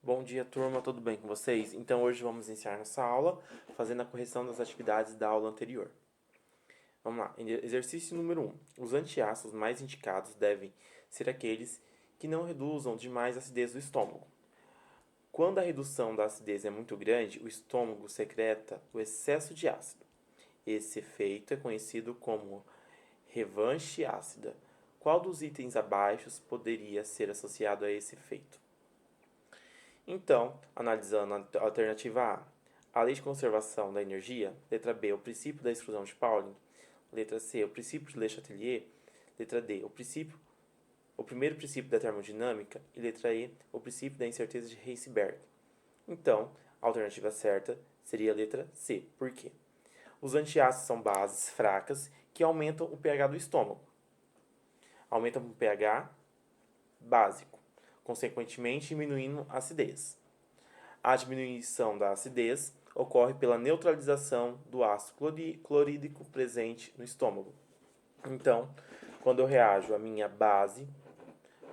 Bom dia, turma, tudo bem com vocês? Então, hoje vamos iniciar nossa aula fazendo a correção das atividades da aula anterior. Vamos lá, exercício número 1. Os antiácidos mais indicados devem ser aqueles que não reduzam demais a acidez do estômago. Quando a redução da acidez é muito grande, o estômago secreta o excesso de ácido. Esse efeito é conhecido como revanche ácida. Qual dos itens abaixo poderia ser associado a esse efeito? Então, analisando a alternativa A lei de conservação da energia, letra B, o princípio da exclusão de Pauling, letra C, o princípio de Le Chatelier, letra D, o primeiro princípio da termodinâmica e letra E, o princípio da incerteza de Heisenberg. Então, a alternativa certa seria a letra C. Por quê? Os antiácidos são bases fracas que aumentam o pH do estômago. Aumentam o pH básico, consequentemente diminuindo a acidez. A diminuição da acidez ocorre pela neutralização do ácido clorídrico presente no estômago. Então, quando eu reajo a minha base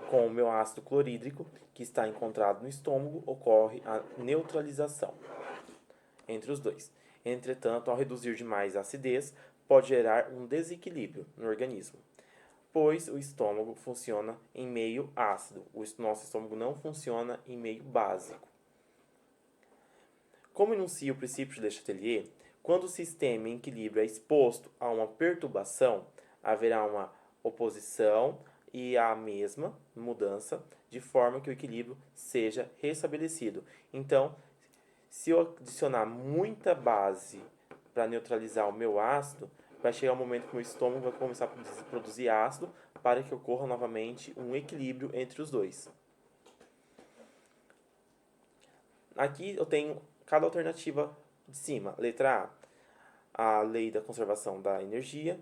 com o meu ácido clorídrico, que está encontrado no estômago, ocorre a neutralização entre os dois. Entretanto, ao reduzir demais a acidez, pode gerar um desequilíbrio no organismo, pois o estômago funciona em meio ácido. O nosso estômago não funciona em meio básico. Como enuncia o princípio de Le Chatelier, quando o sistema em equilíbrio é exposto a uma perturbação, haverá uma oposição e a mesma mudança, de forma que o equilíbrio seja restabelecido. Então, se eu adicionar muita base para neutralizar o meu ácido, vai chegar um momento que o meu estômago vai começar a produzir ácido para que ocorra novamente um equilíbrio entre os dois. Aqui eu tenho cada alternativa de cima. Letra A lei da conservação da energia.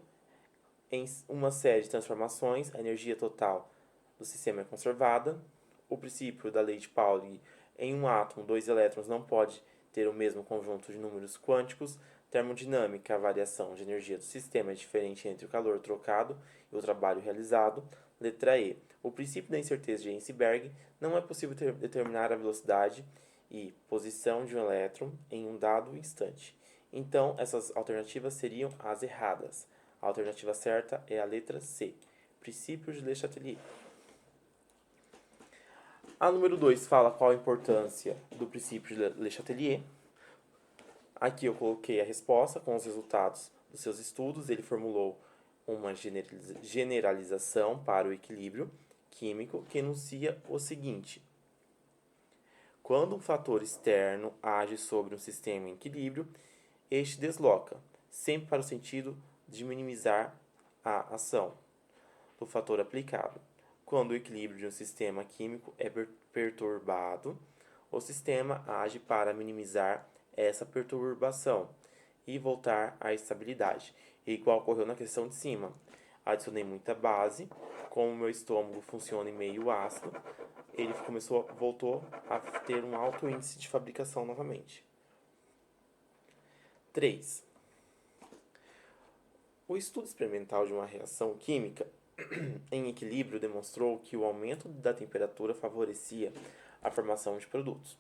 Em uma série de transformações, a energia total do sistema é conservada. O princípio da lei de Pauling: em um átomo, dois elétrons não pode ter o mesmo conjunto de números quânticos. Termodinâmica: a variação de energia do sistema é diferente entre o calor trocado e o trabalho realizado. Letra E. O princípio da incerteza de Heisenberg: não é possível determinar a velocidade e posição de um elétron em um dado instante. Então, essas alternativas seriam as erradas. A alternativa certa é a letra C, princípio de Le Chatelier. A número 2 fala qual a importância do princípio de Le Chatelier. Aqui eu coloquei a resposta com os resultados dos seus estudos. Ele formulou uma generalização para o equilíbrio químico que enuncia o seguinte: quando um fator externo age sobre um sistema em equilíbrio, este desloca, sempre para o sentido de minimizar a ação do fator aplicado. Quando o equilíbrio de um sistema químico é perturbado, o sistema age para minimizar essa perturbação e voltar à estabilidade, igual ocorreu na questão de cima. Adicionei muita base, como o meu estômago funciona em meio ácido, ele voltou a ter um alto índice de fabricação novamente. 3. O estudo experimental de uma reação química em equilíbrio demonstrou que o aumento da temperatura favorecia a formação de produtos,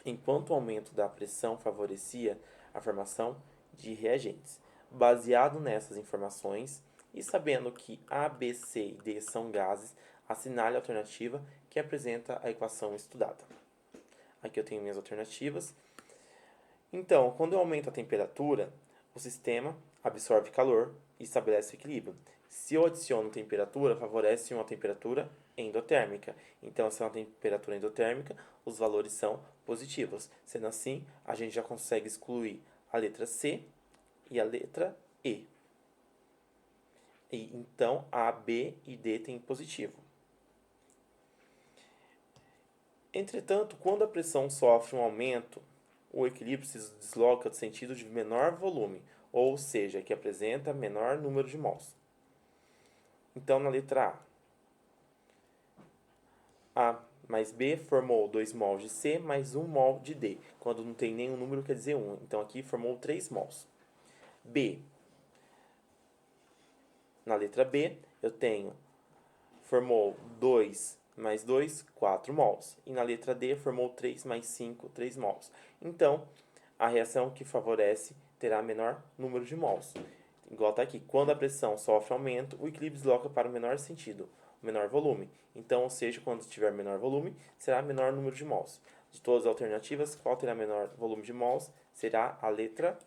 enquanto o aumento da pressão favorecia a formação de reagentes. Baseado nessas informações e sabendo que A, B, C e D são gases, assinale a alternativa que apresenta a equação estudada. Aqui eu tenho minhas alternativas. Então, quando eu aumento a temperatura, o sistema absorve calor e estabelece o equilíbrio. Se eu adiciono temperatura, favorece uma temperatura endotérmica. Então, se é uma temperatura endotérmica, os valores são positivos. Sendo assim, a gente já consegue excluir a letra C e a letra E. E então, A, B e D têm positivo. Entretanto, quando a pressão sofre um aumento, o equilíbrio se desloca no sentido de menor volume, ou seja, que apresenta menor número de mols. Então, na letra A mais B formou 2 mols de C mais 1 mol de D. Quando não tem nenhum número, quer dizer 1. Então, aqui formou 3 mols. B. Na letra B, eu tenho formou 2 mais 2, 4 mols. E na letra D, formou 3 mais 5, 3 mols. Então, a reação que favorece terá menor número de mols. Igual está aqui. Quando a pressão sofre aumento, o equilíbrio desloca para o menor sentido, o menor volume. Então, ou seja, quando tiver menor volume, será menor número de mols. De todas as alternativas, qual terá menor volume de mols? Será a letra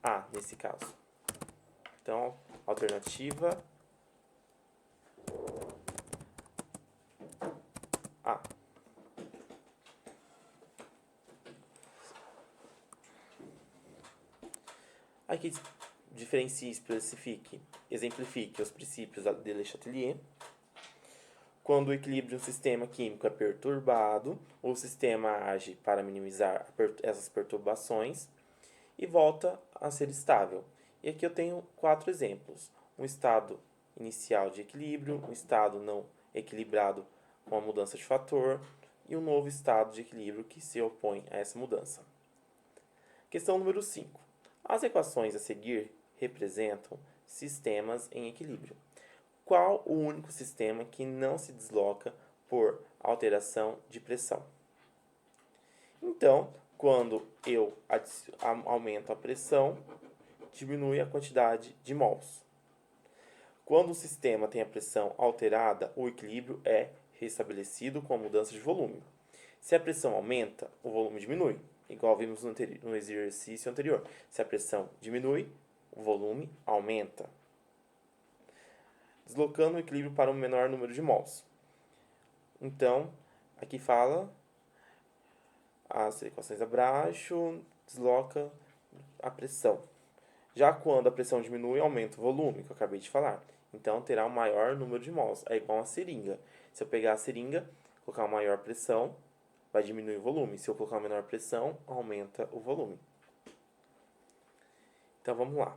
A, nesse caso. Então, alternativa A. Aqui diferencie, especifique, exemplifique os princípios de Le Chatelier. Quando o equilíbrio de um sistema químico é perturbado, o sistema age para minimizar essas perturbações e volta a ser estável. E aqui eu tenho 4 exemplos. Um estado inicial de equilíbrio, um estado não equilibrado com a mudança de fator e um novo estado de equilíbrio que se opõe a essa mudança. Questão número 5. As equações a seguir representam sistemas em equilíbrio. Qual o único sistema que não se desloca por alteração de pressão? Então, quando eu aumento a pressão, diminui a quantidade de mols. Quando o sistema tem a pressão alterada, o equilíbrio é restabelecido com a mudança de volume. Se a pressão aumenta, o volume diminui, igual vimos no exercício anterior. Se a pressão diminui, o volume aumenta, deslocando o equilíbrio para um menor número de mols. Então, aqui fala as equações abaixo, desloca a pressão. Já quando a pressão diminui, aumenta o volume, que eu acabei de falar. Então, terá um maior número de mols. É igual a seringa. Se eu pegar a seringa, colocar uma maior pressão, vai diminuir o volume. Se eu colocar uma menor pressão, aumenta o volume. Então, vamos lá.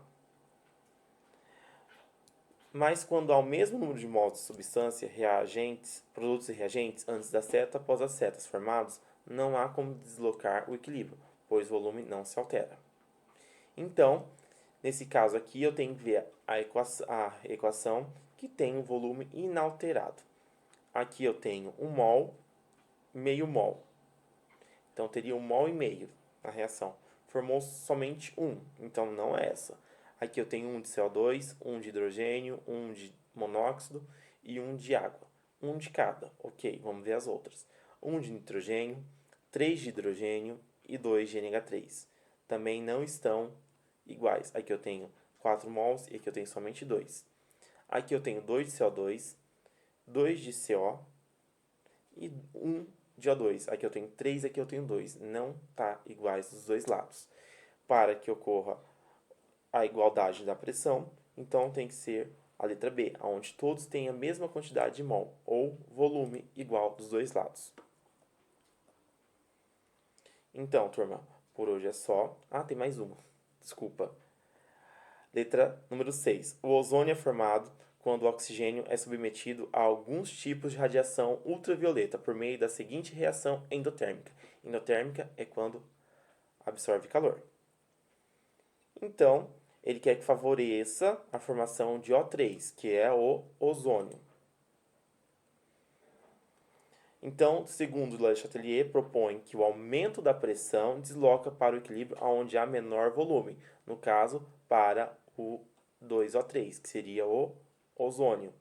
Mas quando há o mesmo número de mols de substância, reagentes, produtos e reagentes, antes da seta, após as setas formados, não há como deslocar o equilíbrio, pois o volume não se altera. Então, nesse caso aqui, eu tenho que ver a equação que tem o volume inalterado. Aqui eu tenho 1 mol, meio mol. Então, teria 1 mol e meio na reação. Formou somente 1, então não é essa. Aqui eu tenho 1 de CO2, 1 de hidrogênio, 1 de monóxido e 1 de água. 1 de cada. Ok, vamos ver as outras. 1 de nitrogênio, 3 de hidrogênio e 2 de NH3. Também não estão iguais. Aqui eu tenho 4 mols e aqui eu tenho somente 2. Aqui eu tenho 2 de CO2, 2 de CO e 1 de O2. Aqui eu tenho 3, aqui eu tenho 2. Não está iguais dos dois lados. Para que ocorra a igualdade da pressão, então tem que ser a letra B, onde todos têm a mesma quantidade de mol, ou volume igual dos dois lados. Então, turma, por hoje é só. Ah, tem mais uma. Desculpa. Letra número 6. O ozônio é formado quando o oxigênio é submetido a alguns tipos de radiação ultravioleta por meio da seguinte reação endotérmica. Endotérmica é quando absorve calor. Então, ele quer que favoreça a formação de O3, que é o ozônio. Então, segundo Le Chatelier, propõe que o aumento da pressão desloca para o equilíbrio onde há menor volume, no caso, para o 2O3, que seria o ozônio.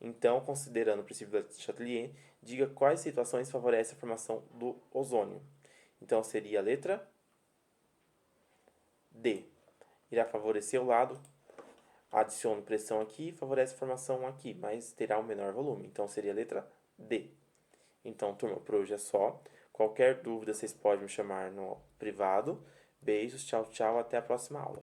Então, considerando o princípio de Chatelier, diga quais situações favorecem a formação do ozônio. Então, seria a letra D. Irá favorecer o lado, adiciono pressão aqui, favorece a formação aqui, mas terá um menor volume. Então, seria a letra D. Então, turma, por hoje é só. Qualquer dúvida, vocês podem me chamar no privado. Beijos, tchau, tchau, até a próxima aula.